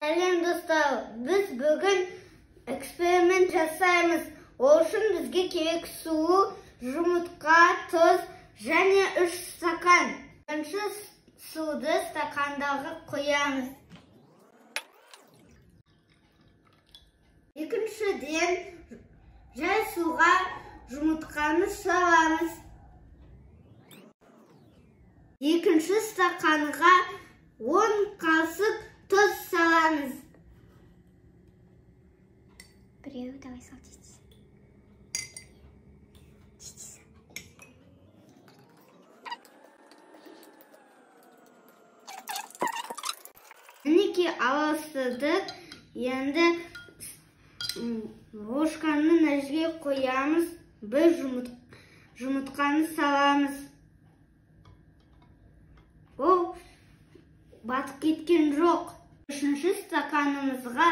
Сәлем достар, біз бүгін эксперимент жасаймыз. Ол үшін бізге керек суы, жұмыртқа, тұз және 3 стакан. Бірінші суды стакандағы қоямыз. Екіншіден жай суға жұмыртқаны саламыз. Екінші стаканға 10 қасық тұз саламыз. Біреу, давай сал чистись. Мінекей араластырдық. Енді ложканы жерге қоямыз. Бір жұмыртқаны саламыз. Ол батып кеткен жоқ. Үшінші стаканымызға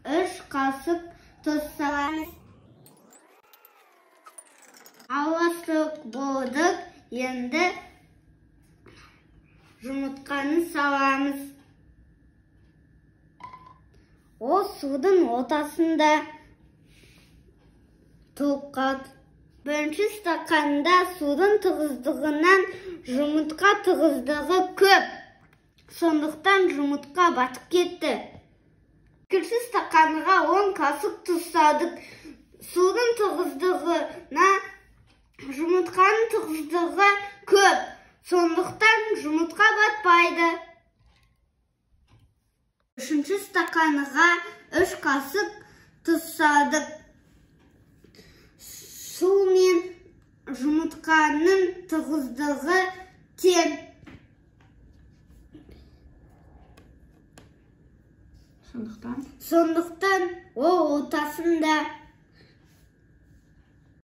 3 қасық тұз саламыз. Араластырып болдық. Енді жұмыртқаны саламыз. Ол судың ортасында тұрып қалды. Бірінші стаканда судың тығыздығынан жұмыртқа тығыздығы көп. Сондықтан жұмыртқа батып кетті. Екінші стаканға 10 қасық тұз салдық. Судың тығыздығына жұмыртқаның тығыздығы көп. Сондықтан жұмыртқа батпайды. Үшінші стаканға 3 қасық тұз салдық. Су мен жұмыртқаның тығыздығы тең. Сондықтан ол ортасында.